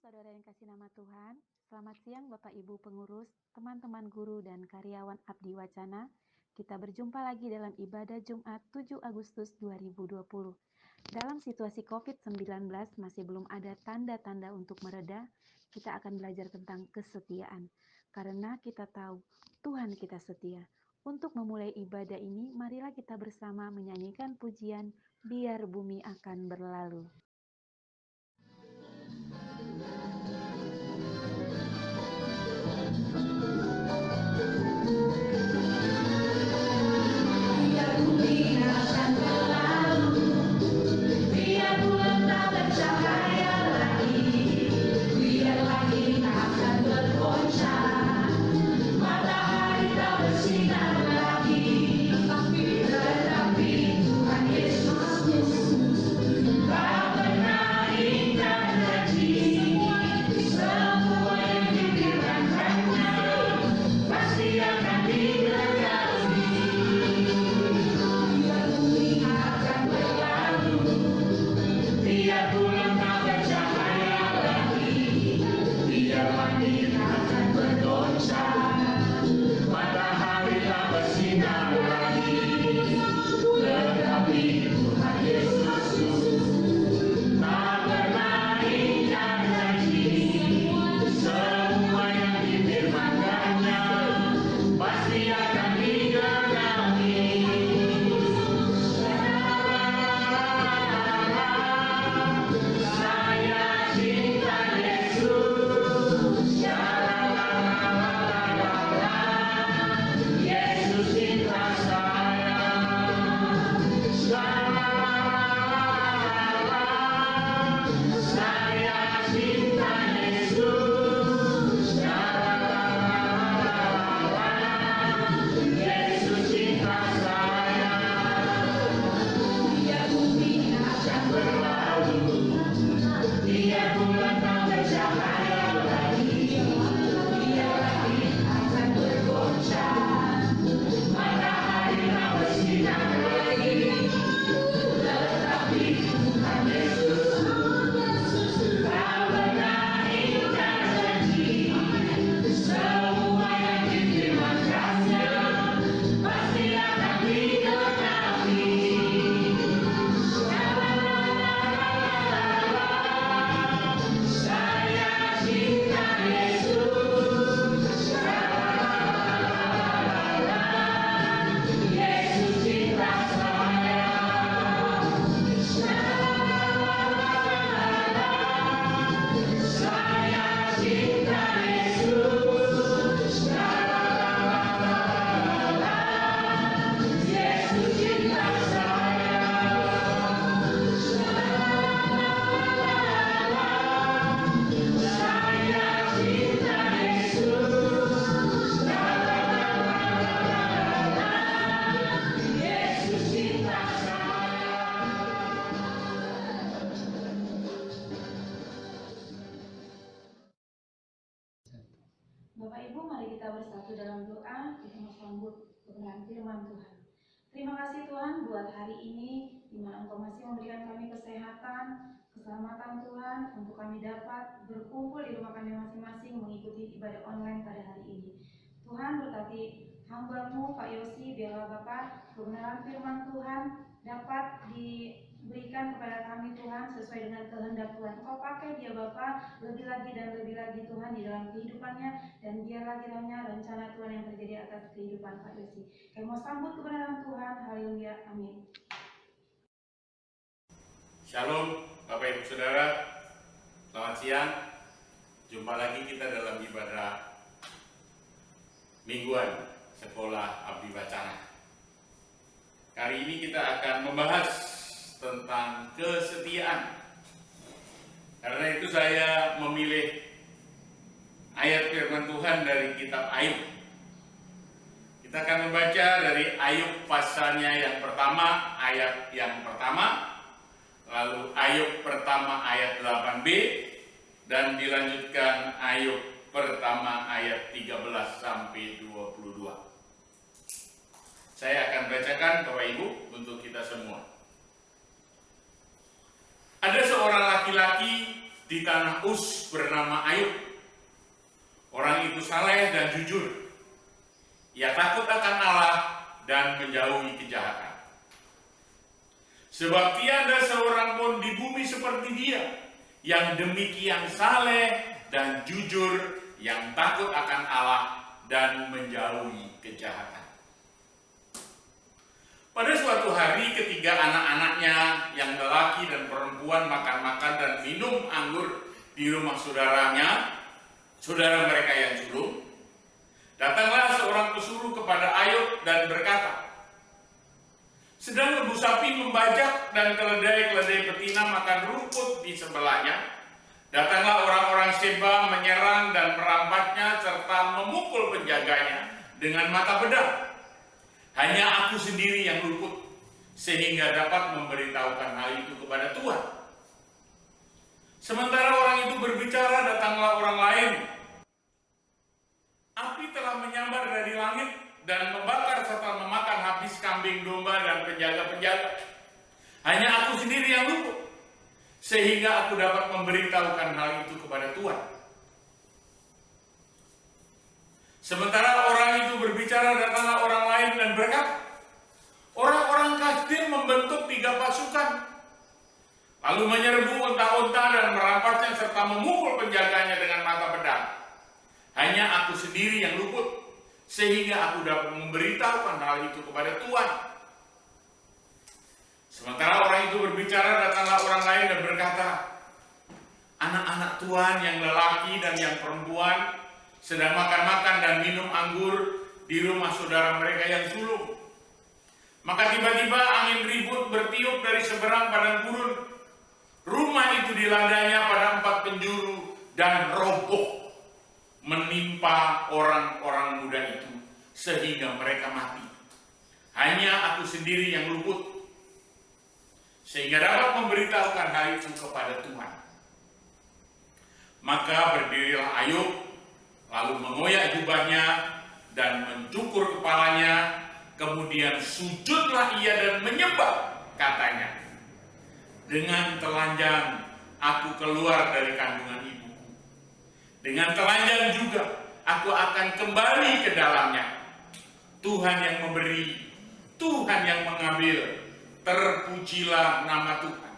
saudara yang kasih nama Tuhan, selamat siang Bapak Ibu pengurus, teman-teman guru dan karyawan Abdi Wacana. Kita berjumpa lagi dalam ibadah Jumat 7 Agustus 2020. Dalam situasi COVID-19 masih belum ada tanda-tanda untuk mereda, kita akan belajar tentang kesetiaan. Karena kita tahu Tuhan kita setia. Untuk memulai ibadah ini, marilah kita bersama menyanyikan pujian Biar Bumi Akan Berlalu. Bapak Ibu, mari kita bersatu dalam doa, kita sambut kebenaran firman Tuhan. Terima kasih Tuhan buat hari ini, di mana Engkau masih memberikan kami kesehatan, keselamatan Tuhan, untuk kami dapat berkumpul di rumah kami masing-masing mengikuti ibadah online pada hari ini. Tuhan berkati hamba-Mu Pak Yosi, biarlah Bapak kebenaran firman Tuhan dapat diberikan kepada kami Tuhan sesuai dengan kehendak Tuhan. Engkau pakai dia Bapak lebih lagi dan lebih lagi Tuhan di dalam kehidupannya, dan biarlah kiranya rencana Tuhan yang terjadi atas kehidupan Pak Yosi. Kami mau sambut kebenaran Tuhan. Haleluya, amin. Shalom Bapak Ibu Saudara, selamat siang. Jumpa lagi kita dalam ibadah mingguan Sekolah Abdi Wacana. Kali ini kita akan membahas tentang kesetiaan. Karena itu saya memilih ayat firman Tuhan dari kitab Ayub. Kita akan membaca dari Ayub pasalnya yang pertama, ayat yang pertama, lalu Ayub pertama ayat 8b, dan dilanjutkan Ayub pertama ayat 13 sampai 22. Saya akan bacakan Bapak Ibu untuk kita semua. Ada seorang laki-laki di tanah Uz bernama Ayub. Orang itu saleh dan jujur. Ia takut akan Allah dan menjauhi kejahatan. Sebab tiada seorang pun di bumi seperti dia, yang demikian saleh dan jujur, yang takut akan Allah dan menjauhi kejahatan. Pada suatu hari ketiga anak-anaknya yang lelaki dan perempuan makan-makan dan minum anggur di rumah saudaranya, saudara mereka yang sulung. Datanglah seorang pesuruh kepada Ayub dan berkata, sedang lembu sapi membajak dan keledai-keledai betina makan rumput di sebelahnya, datanglah orang-orang Seba menyerang dan merampasnya serta memukul penjaganya dengan mata pedang. Hanya aku sendiri yang luput, sehingga dapat memberitahukan hal itu kepada Tuhan. Sementara orang itu berbicara, datanglah orang lain. Api telah menyambar dari langit dan membakar serta memakan habis kambing domba dan penjaga-penjaga. Hanya aku sendiri yang luput, sehingga aku dapat memberitahukan hal itu kepada Tuhan. Sementara orang itu berbicara, datanglah orang lain dan berkata, orang-orang Kasdim membentuk 3 pasukan, lalu menyerbu unta-unta dan merampasnya serta memukul penjaganya dengan mata pedang. Hanya aku sendiri yang luput, sehingga aku dapat memberitahukan hal itu kepada Tuhan. Sementara orang itu berbicara, datanglah orang lain dan berkata, anak-anak Tuhan yang lelaki dan yang perempuan sedang makan-makan dan minum anggur di rumah saudara mereka yang sulung. Maka tiba-tiba angin ribut bertiup dari seberang padang gurun. Rumah itu diladanya pada 4 penjuru dan roboh menimpa orang-orang muda itu sehingga mereka mati. Hanya aku sendiri yang luput, sehingga dapat memberitahukan hal itu kepada Tuhan. Maka berdirilah Ayub, lalu mengoyak jubahnya dan mencukur kepalanya, kemudian sujudlah ia dan menyembah, katanya, dengan telanjang aku keluar dari kandungan ibuku, dengan telanjang juga aku akan kembali ke dalamnya. Tuhan yang memberi, Tuhan yang mengambil, terpujilah nama Tuhan.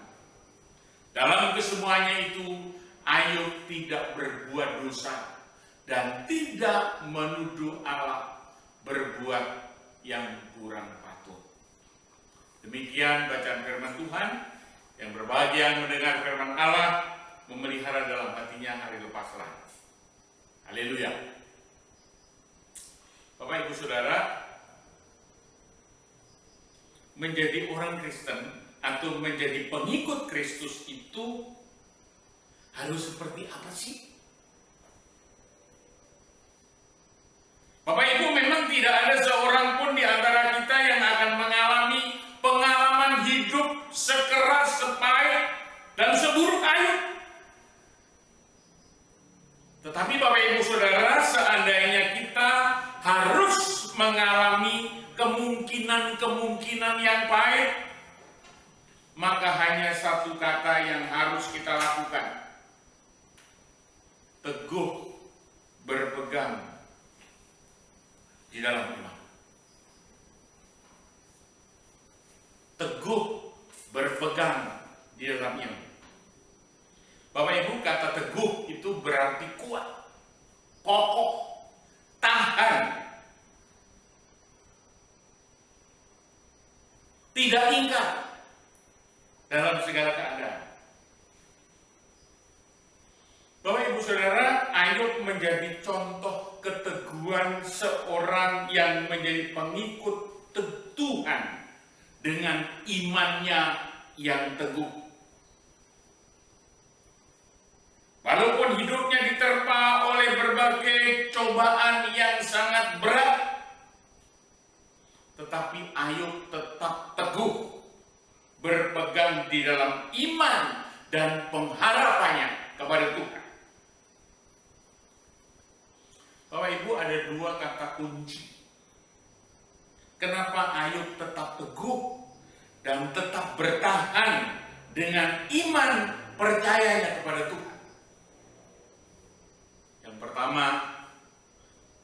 Dalam kesemuanya itu Ayub tidak berbuat dosa dan tidak menuduh Allah berbuat yang kurang patut. Demikian bacaan firman Tuhan. Yang berbahagia mendengar firman Allah, memelihara dalam hatinya hari lepas lain. Haleluya. Bapak Ibu Saudara, menjadi orang Kristen atau menjadi pengikut Kristus itu harus seperti apa sih? Bapak Ibu, memang tidak ada seorang pun di antara kita yang akan mengalami pengalaman hidup sekeras, sepahit, dan seburuk Ayub. Tetapi Bapak Ibu Saudara, seandainya kita harus mengalami kemungkinan-kemungkinan yang pahit, maka hanya satu kata yang harus kita lakukan: teguh berpegang di dalam iman. Teguh berpegang di dalam iman. Bapak Ibu, kata teguh itu berarti kuat, kokoh, tahan, tidak ingkar dalam segala keadaan. Bapak Ibu Saudara, Ayub menjadi contoh keteguhan seorang yang menjadi pengikut Tuhan dengan imannya yang teguh. Walaupun hidupnya diterpa oleh berbagai cobaan yang sangat berat, tetapi Ayub tetap teguh berpegang di dalam iman dan pengharapannya kepada Tuhan. Bapak Ibu, ada 2 kata kunci kenapa Ayub tetap teguh dan tetap bertahan dengan iman percayanya kepada Tuhan. Yang pertama,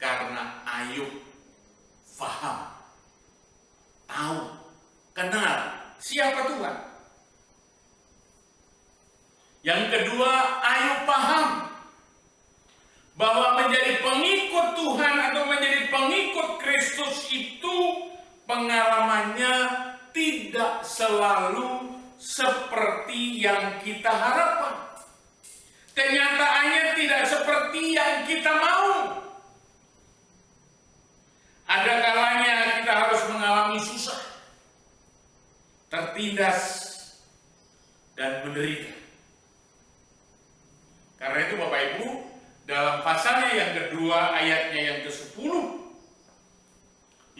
karena Ayub paham, tahu, kenal siapa Tuhan. Yang kedua, Ayub paham bahwa menjadi pengikut Tuhan atau menjadi pengikut Kristus itu pengalamannya tidak selalu seperti yang kita harapkan. Kenyataannya tidak seperti yang kita mau. Ada kalanya kita harus mengalami susah, tertindas, dan menderita. Karena itu Bapak Ibu, dalam pasalnya yang kedua, ayatnya yang ke-10,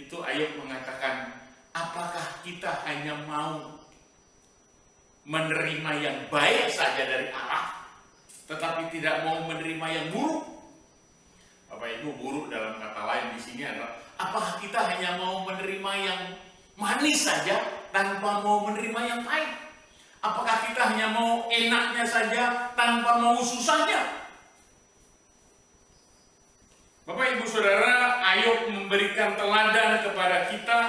itu Ayub mengatakan, apakah kita hanya mau menerima yang baik saja dari Allah, tetapi tidak mau menerima yang buruk? Bapak Ibu, buruk dalam kata lain di sini adalah, apakah kita hanya mau menerima yang manis saja tanpa mau menerima yang pahit? Apakah kita hanya mau enaknya saja tanpa mau susahnya? Bapak Ibu Saudara, Ayub memberikan teladan kepada kita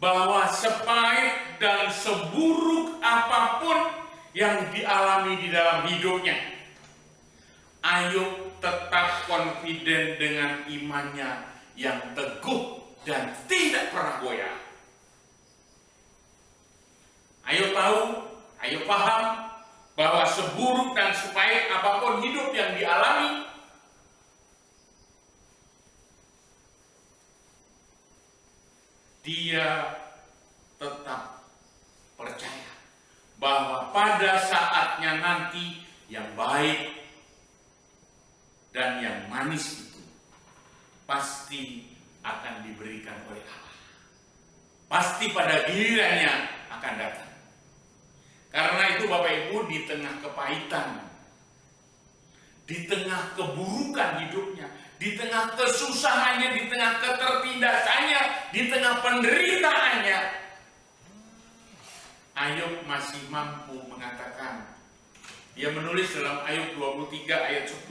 bahwa sepahit dan seburuk apapun yang dialami di dalam hidupnya, Ayub tetap confident dengan imannya yang teguh dan tidak pernah goyah. Ayub tahu, Ayub paham bahwa seburuk dan sepahit apapun hidup yang dialami, dia tetap percaya bahwa pada saatnya nanti yang baik dan yang manis itu pasti akan diberikan oleh Allah. Pasti pada gilirannya akan datang. Karena itu Bapak Ibu, di tengah kepahitan, di tengah keburukan hidupnya, di tengah kesusahannya, di tengah ketertindasannya, di tengah penderitaannya, Ayub masih mampu mengatakan, dia menulis dalam Ayub 23 ayat 10,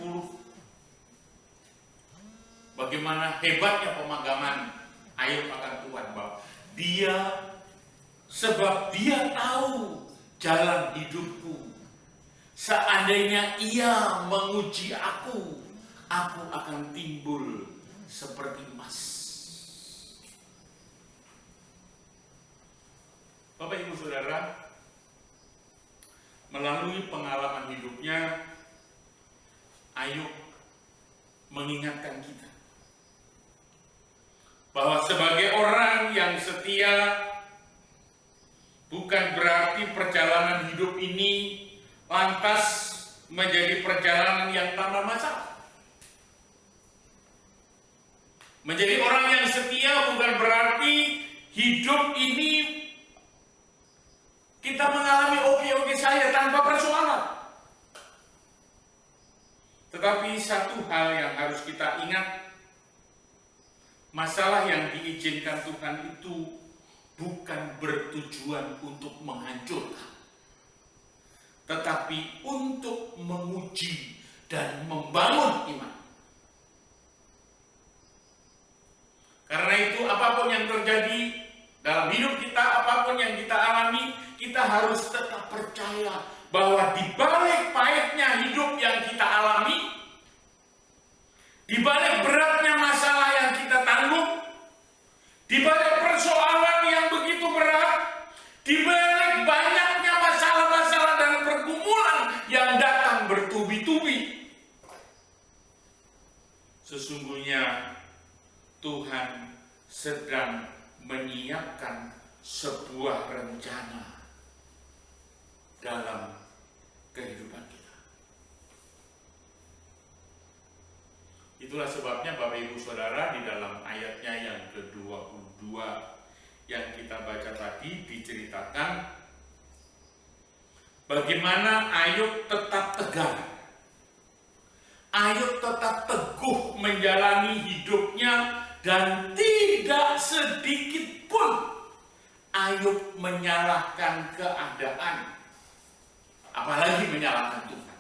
bagaimana hebatnya pemagaman Ayub akan Tuhan, bahwa dia, sebab dia tahu jalan hidupku, seandainya ia menguji aku akan timbul seperti emas. Bapak Ibu Saudara, melalui pengalaman hidupnya, Ayub mengingatkan kita bahwa sebagai orang yang setia, bukan berarti perjalanan hidup ini lantas menjadi perjalanan yang tanpa masalah. Menjadi orang yang setia bukan berarti hidup ini kita mengalami oke-oke saja tanpa persoalan. Tetapi satu hal yang harus kita ingat, masalah yang diizinkan Tuhan itu bukan bertujuan untuk menghancurkan, tetapi untuk menguji dan membangun iman. Karena itu apapun yang terjadi dalam hidup kita, apapun yang kita alami, kita harus tetap percaya bahwa di balik pahitnya hidup yang kita alami, di balik beratnya masalah yang kita tanggung, di balik persoalan yang begitu berat, di balik banyaknya masalah-masalah dan pergumulan yang datang bertubi-tubi, sesungguhnya Tuhan sedang menyiapkan sebuah rencana dalam kehidupan kita. Itulah sebabnya Bapak Ibu Saudara, di dalam ayatnya yang ke-22 yang kita baca tadi diceritakan bagaimana Ayub tetap tegar, Ayub tetap teguh menjalani hidupnya, dan tidak sedikit pun Ayub menyalahkan keadaan, apalagi menyalahkan Tuhan.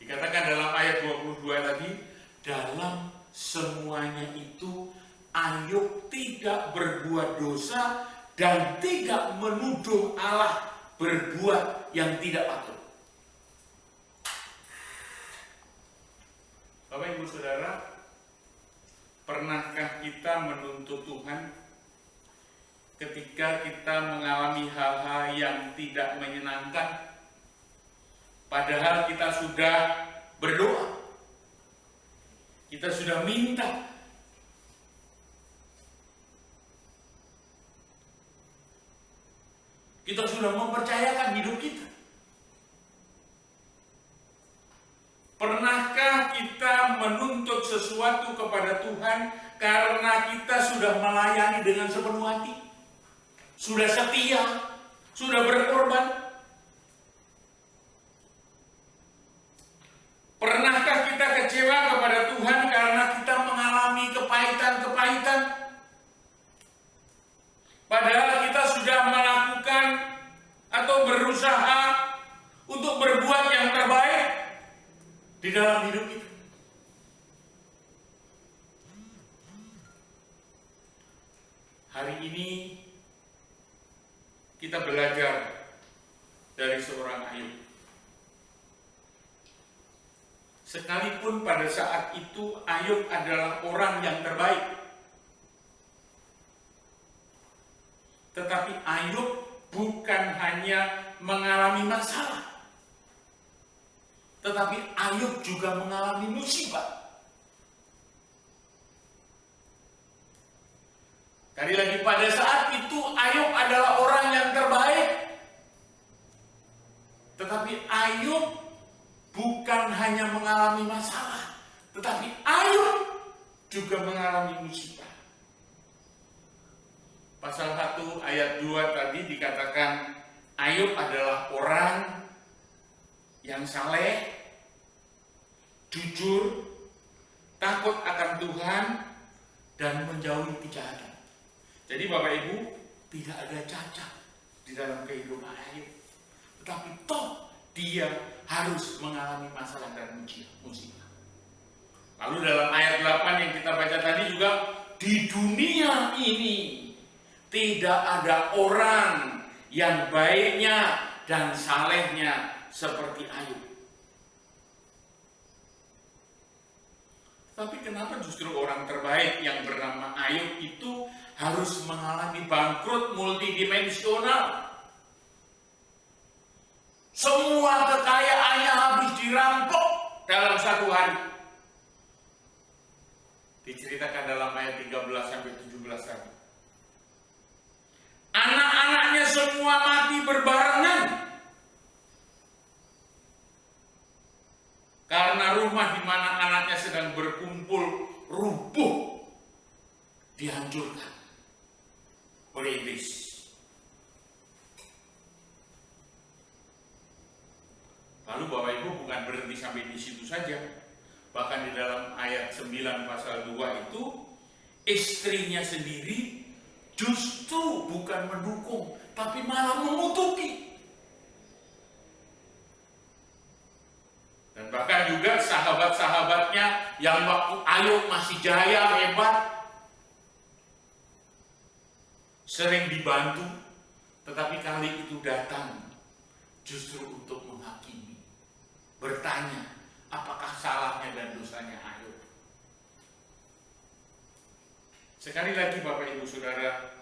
Dikatakan dalam ayat 22 tadi, dalam semuanya itu Ayub tidak berbuat dosa dan tidak menuduh Allah berbuat yang tidak patut. Bapak Ibu Saudara, pernahkah kita menuntut Tuhan ketika kita mengalami hal-hal yang tidak menyenangkan? Padahal kita sudah berdoa, kita sudah minta. Kita sudah mempercayakan hidup kita. Pernahkah kita menuntut sesuatu kepada Tuhan karena kita sudah melayani dengan sepenuh hati? Sudah setia, sudah berkorban? Pernahkah kita kecewa kepada Tuhan karena kita mengalami kepahitan-kepahitan? Padahal kita sudah melakukan atau berusaha untuk berbuat yang terbaik di dalam hidup kita. Hari ini kita belajar dari seorang Ayub. Sekalipun pada saat itu Ayub adalah orang yang terbaik, tetapi Ayub bukan hanya mengalami masalah, tetapi Ayub juga mengalami musibah. Sekali lagi, pada saat itu Ayub adalah orang yang terbaik, tetapi Ayub bukan hanya mengalami masalah, tetapi Ayub juga mengalami musibah. Pasal 1 ayat 2 tadi dikatakan Ayub adalah orang yang saleh, jujur, takut akan Tuhan, dan menjauhi kejahatan. Jadi Bapak Ibu, tidak ada cacat di dalam kehidupan Ayub, tetapi toh dia harus mengalami masalah dan musibah. Lalu dalam ayat 8 yang kita baca tadi juga, di dunia ini tidak ada orang yang baiknya dan salehnya seperti Ayub. Tapi kenapa justru orang terbaik yang bernama Ayub itu harus mengalami bangkrut multidimensional? Semua kekayaannya habis dirampok dalam satu hari. Diceritakan dalam ayat 13-17 tadi. Anak-anaknya semua mati berbarengan. Karena rumah di mana anaknya sedang berkumpul rubuh, dihancurkan oleh iblis. Lalu Bapak Ibu bukan berhenti sampai di situ saja. Bahkan di dalam ayat 9 pasal 2 itu, istrinya sendiri justru bukan mendukung, tapi malah mengutuki. Dan bahkan juga sahabat-sahabatnya yang waktu Ayub masih jaya, hebat, sering dibantu, tetapi kali itu datang justru untuk menghakimi, bertanya apakah salahnya dan dosanya Ayub. Sekali lagi Bapak Ibu Saudara,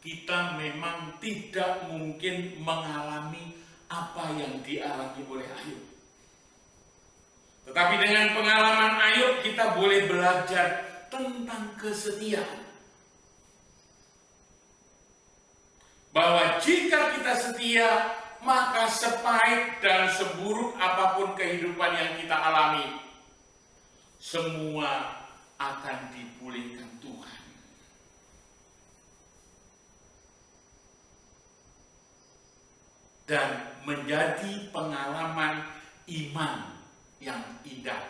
kita memang tidak mungkin mengalami apa yang dialami oleh Ayub. Tetapi dengan pengalaman Ayub kita boleh belajar tentang kesetiaan. Bahwa jika kita setia, maka sepahit dan seburuk apapun kehidupan yang kita alami, semua akan dipulihkan Tuhan. Dan menjadi pengalaman iman yang indah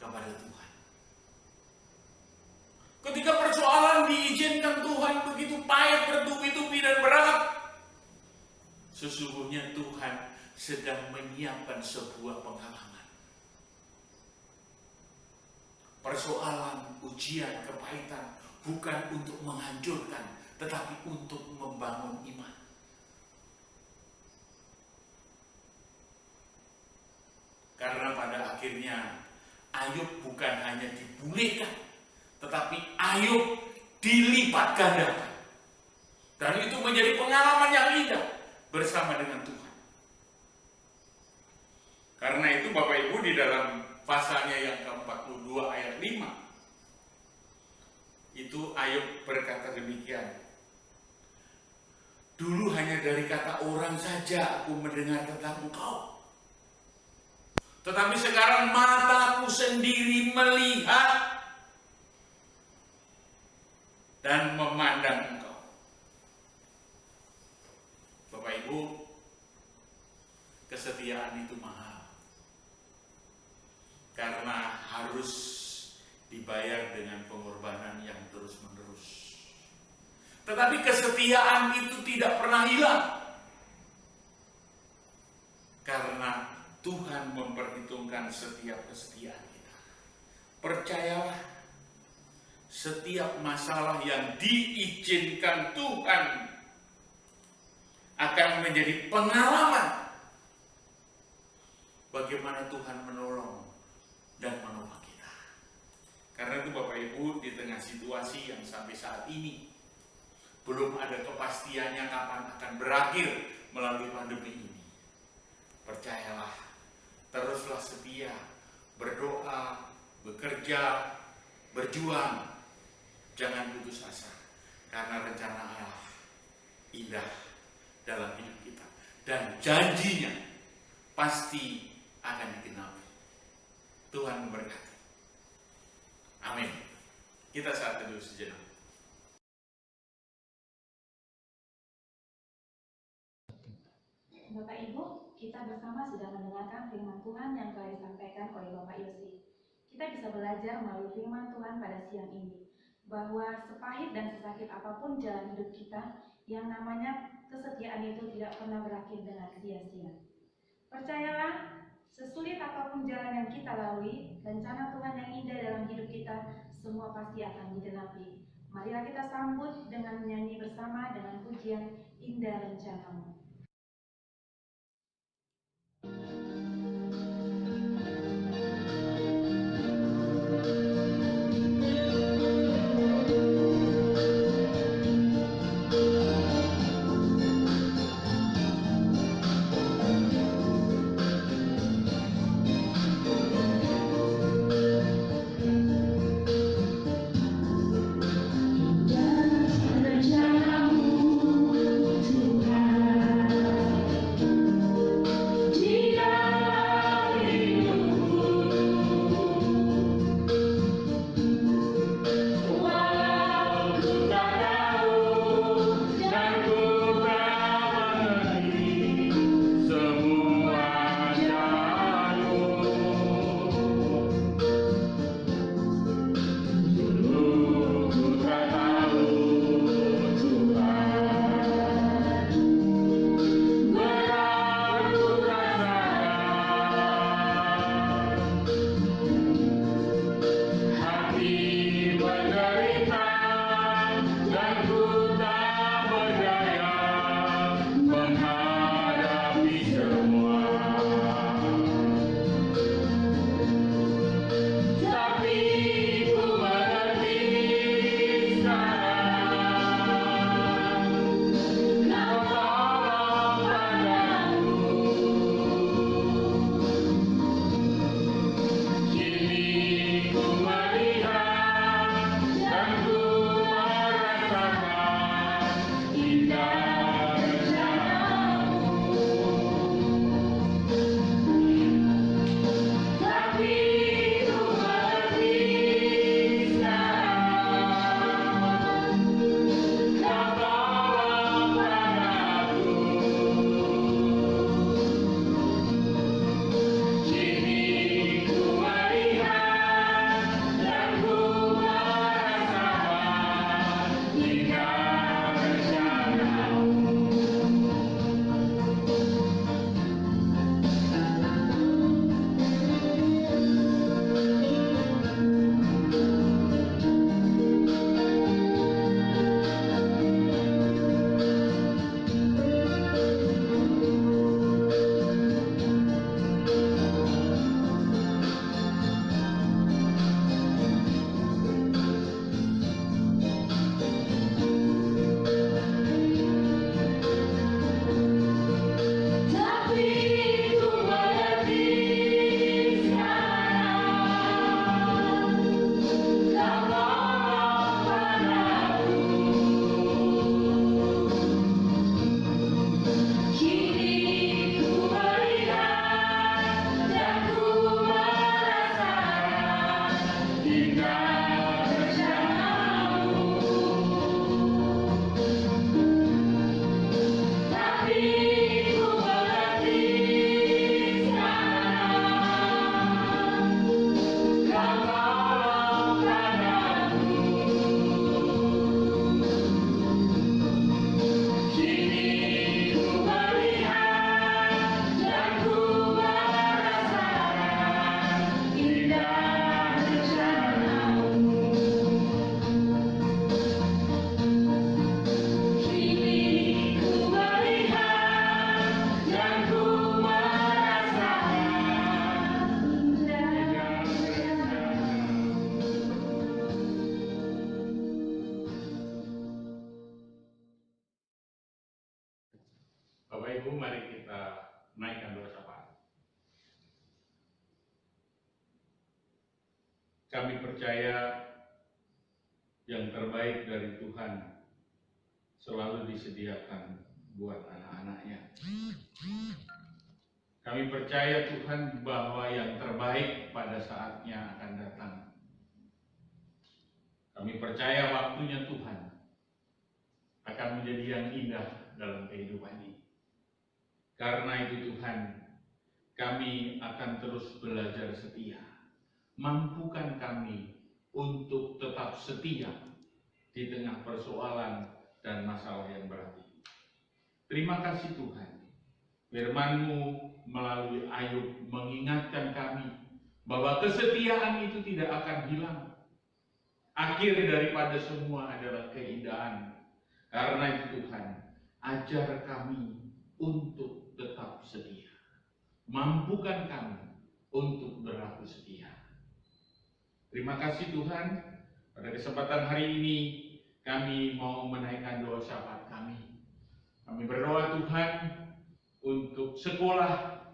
kepada Tuhan. Ketika persoalan diizinkan Tuhan begitu pahit, bertubi-tubi dan berat, sesungguhnya Tuhan sedang menyiapkan sebuah pengalaman. Persoalan, ujian, kepahitan bukan untuk menghancurkan, tetapi untuk membangun iman. Karena pada akhirnya Ayub bukan hanya dipulihkan, tetapi Ayub dilipat gandakan. Dan itu menjadi pengalaman yang indah bersama dengan Tuhan. Karena itu Bapak Ibu, di dalam pasalnya yang ke-42 ayat 5, itu Ayub berkata demikian. Dulu hanya dari kata orang saja aku mendengar tentang Engkau. Tetapi sekarang mataku sendiri melihat dan memandang Engkau. Bapak Ibu, kesetiaan itu mahal. Karena harus dibayar dengan pengorbanan yang terus-menerus. Tetapi kesetiaan itu tidak pernah hilang. Karena Tuhan memperhitungkan setiap kesetiaan kita. Percayalah, setiap masalah yang diizinkan Tuhan akan menjadi pengalaman bagaimana Tuhan menolong dan menopang kita. Karena itu Bapak Ibu, di tengah situasi yang sampai saat ini belum ada kepastiannya kapan akan berakhir melalui pandemi ini, percayalah, teruslah setia, berdoa, bekerja, berjuang, jangan putus asa, karena rencana Allah indah dalam hidup kita, dan janjinya pasti akan digenapi. Tuhan memberkati. Amin. Kita saat teduh sejenak. Bapak Ibu, kita bersama sudah mendengarkan firman Tuhan yang telah disampaikan oleh Bapak Yosi. Kita bisa belajar melalui firman Tuhan pada siang ini, bahwa sepahit dan sesakit apapun jalan hidup kita, yang namanya kesetiaan itu tidak pernah berakhir dengan sia-sia. Percayalah, sesulit apapun jalan yang kita lalui, rencana Tuhan yang indah dalam hidup kita, semua pasti akan digenapi. Marilah kita sambut dengan menyanyi bersama dengan pujian Indah Rencanamu. Rencanamu Tuhan Kami percaya yang terbaik dari Tuhan selalu disediakan buat anak-anaknya. Kami percaya Tuhan bahwa yang terbaik pada saatnya akan datang. Kami percaya waktunya Tuhan akan menjadi yang indah dalam kehidupan ini. Karena itu Tuhan, kami akan terus belajar setia. Mampukan kami untuk tetap setia di tengah persoalan dan masalah yang berat ini. Terima kasih Tuhan. Firman-Mu melalui Ayub mengingatkan kami bahwa kesetiaan itu tidak akan hilang. Akhir daripada semua adalah keindahan. Karena itu Tuhan, ajar kami untuk tetap setia. Mampukan kami untuk berlaku setia. Terima kasih Tuhan, pada kesempatan hari ini kami mau menaikkan doa syafaat kami. Kami berdoa Tuhan untuk sekolah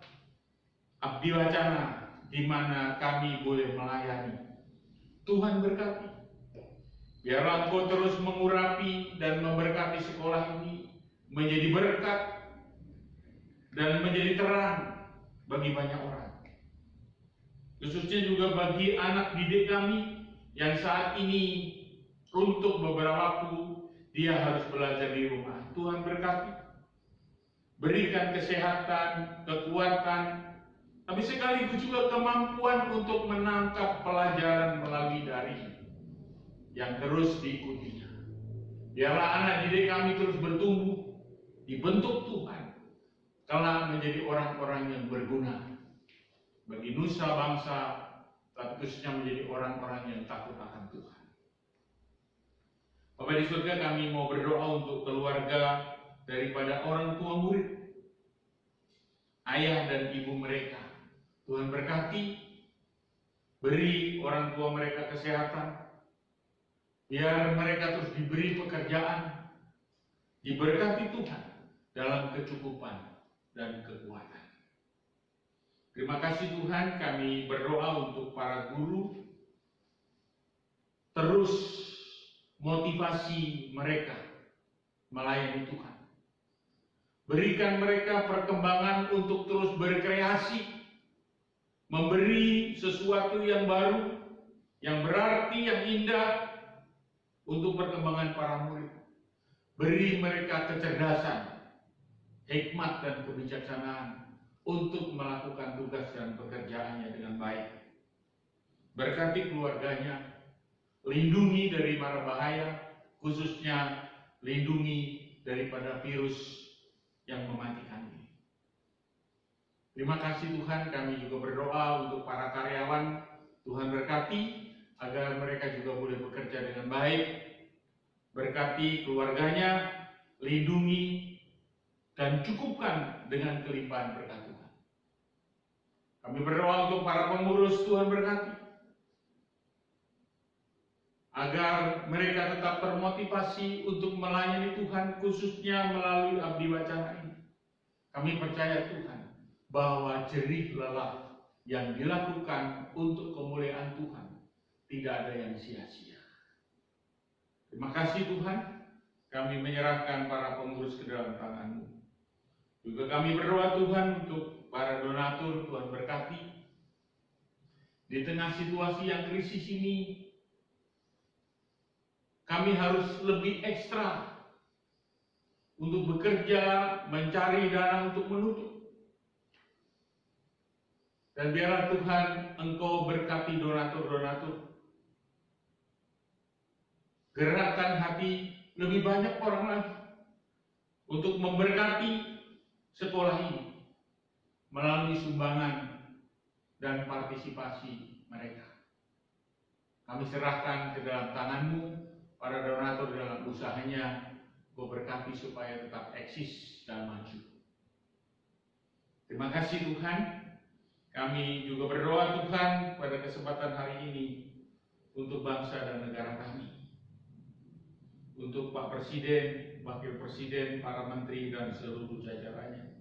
Abdi Wacana di mana kami boleh melayani. Tuhan berkati. Biarlah Engkau terus mengurapi dan memberkati sekolah ini menjadi berkat dan menjadi terang bagi banyak orang. Khususnya juga bagi anak didik kami yang saat ini untuk beberapa waktu dia harus belajar di rumah. Tuhan berkati. Berikan kesehatan, kekuatan, tapi sekaligus juga kemampuan untuk menangkap pelajaran melalui daring yang terus diikutinya. Biarlah anak didik kami terus bertumbuh, dibentuk Tuhan, kelak menjadi orang-orang yang berguna bagi nusa bangsa, tapi khususnya menjadi orang-orang yang takut akan Tuhan. Bapak di surga, kami mau berdoa untuk keluarga daripada orang tua murid, ayah dan ibu mereka. Tuhan berkati, beri orang tua mereka kesehatan, biar mereka terus diberi pekerjaan, diberkati Tuhan dalam kecukupan dan kekuatan. Terima kasih Tuhan, kami berdoa untuk para guru, terus motivasi mereka melayani Tuhan. Berikan mereka perkembangan untuk terus berkreasi, memberi sesuatu yang baru, yang berarti, yang indah untuk perkembangan para murid. Beri mereka kecerdasan, hikmat dan kebijaksanaan untuk melakukan tugas dan pekerjaannya dengan baik. Berkati keluarganya, lindungi dari mara bahaya, khususnya lindungi daripada virus yang mematikan ini. Terima kasih Tuhan, kami juga berdoa untuk para karyawan. Tuhan berkati agar mereka juga boleh bekerja dengan baik. Berkati keluarganya, lindungi dan cukupkan dengan kelimpahan berkat Tuhan. Kami berdoa untuk para pengurus, Tuhan berkati agar mereka tetap termotivasi untuk melayani Tuhan, khususnya melalui Abdi Wacana ini. Kami percaya Tuhan bahwa jerih lelah yang dilakukan untuk kemuliaan Tuhan tidak ada yang sia-sia. Terima kasih Tuhan, kami menyerahkan para pengurus ke dalam tangan-Mu. Juga kami berdoa Tuhan untuk para donatur, Tuhan berkati. Di tengah situasi yang krisis ini, kami harus lebih ekstra untuk bekerja, mencari dana untuk menutup. Dan biarlah Tuhan Engkau berkati donatur-donatur. Gerakkan hati lebih banyak orang lagi untuk memberkati sekolah ini melalui sumbangan dan partisipasi mereka. Kami serahkan ke dalam tangan-Mu para donatur dalam usahanya. Kau berkati supaya tetap eksis dan maju. Terima kasih Tuhan. Kami juga berdoa Tuhan pada kesempatan hari ini untuk bangsa dan negara kami. Untuk Pak Presiden, Wakil Presiden, para menteri dan seluruh jajarannya.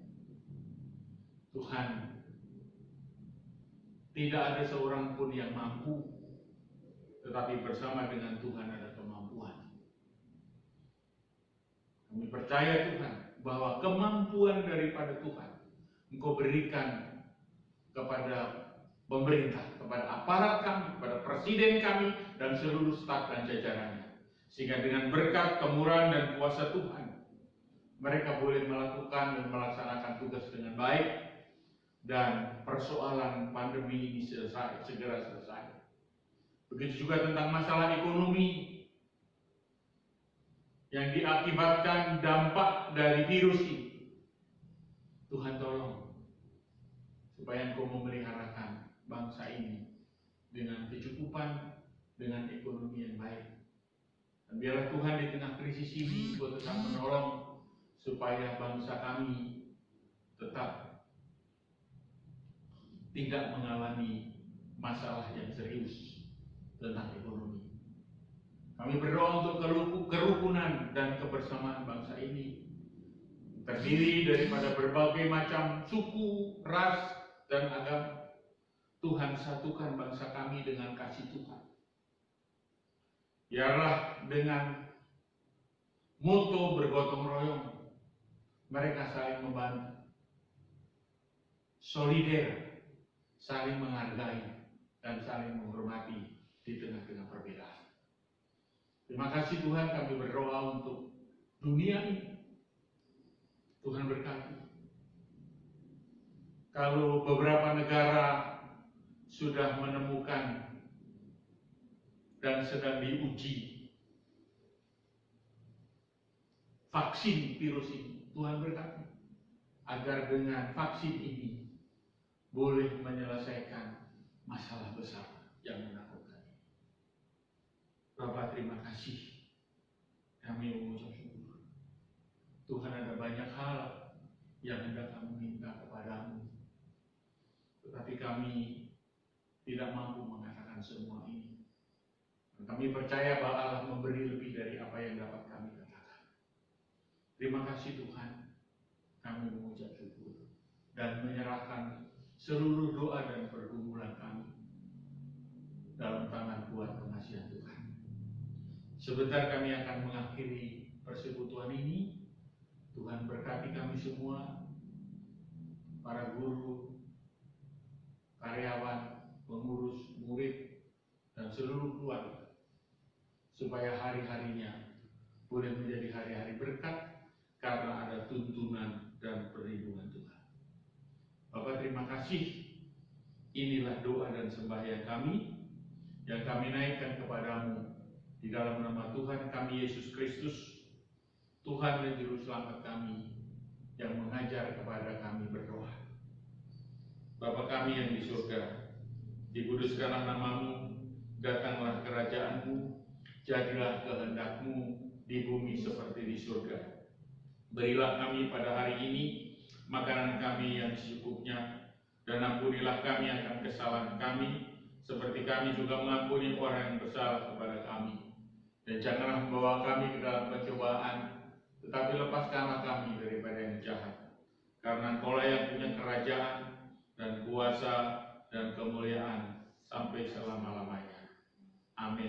Tuhan, tidak ada seorang pun yang mampu tetapi bersama dengan Tuhan ada kemampuan. Kami percaya Tuhan bahwa kemampuan daripada Tuhan Engkau berikan kepada pemerintah, kepada aparat kami, kepada presiden kami, dan seluruh staf dan jajarannya. Sehingga dengan berkat, kemurahan, dan kuasa Tuhan, mereka boleh melakukan dan melaksanakan tugas dengan baik, dan persoalan pandemi ini segera selesai. Begitu juga tentang masalah ekonomi yang diakibatkan dampak dari virus ini. Tuhan tolong supaya Engkau memeliharakan bangsa ini dengan kecukupan, dengan ekonomi yang baik. Dan biarlah Tuhan di tengah krisis ini Engkau tetap menolong supaya bangsa kami tetap tidak mengalami masalah yang serius tentang ekonomi. Kami berdoa untuk kerukunan dan kebersamaan bangsa ini, terdiri daripada berbagai macam suku, ras, dan agama. Tuhan satukan bangsa kami dengan kasih Tuhan. Biarlah dengan moto bergotong royong, mereka saling membantu, solider, saling menghargai, dan saling menghormati di tengah-tengah perbedaan. Terima kasih Tuhan, kami berdoa untuk dunia ini. Tuhan berkati. Kalau beberapa negara sudah menemukan dan sedang diuji vaksin virus ini, Tuhan berkati agar dengan vaksin ini boleh menyelesaikan masalah besar yang menakutkan. Bapak, terima kasih. Kami mengucap syukur. Tuhan, ada banyak hal yang hendak kami minta kepadamu, tetapi kami tidak mampu mengatakan semua ini. Dan kami percaya bahwa Allah memberi lebih dari apa yang dapat kami katakan. Terima kasih Tuhan. Kami mengucap syukur dan menyerahkan seluruh doa dan pergumulan kami dalam tangan kuat pengasihan Tuhan. Sebentar kami akan mengakhiri persekutuan ini. Tuhan berkati kami semua, para guru, karyawan, pengurus, murid, dan seluruh keluarga, supaya hari-harinya boleh menjadi hari-hari berkat karena ada tuntunan dan perlindungan Tuhan. Bapak, terima kasih. Inilah doa dan sembahyang kami yang kami naikkan kepadamu di dalam nama Tuhan kami Yesus Kristus, Tuhan dan Juru Selamat kami, yang mengajar kepada kami berdoa. Bapa kami yang di surga, dikuduskanlah namamu, datanglah kerajaanmu, jadilah kehendak-Mu di bumi seperti di surga. Berilah kami pada hari ini makanan kami yang secukupnya, dan ampunilah kami akan kesalahan kami, seperti kami juga mengampuni orang yang bersalah kepada kami. Dan janganlah membawa kami ke dalam pencobaan, tetapi lepaskanlah kami daripada yang jahat. Karena Engkaulah yang punya kerajaan dan kuasa dan kemuliaan sampai selama-lamanya. Amin.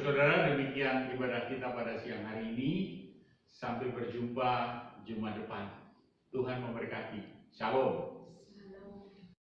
Saudara, demikian ibadah kita pada siang hari ini. Sampai berjumpa Jumat depan. Tuhan memberkati. Shalom.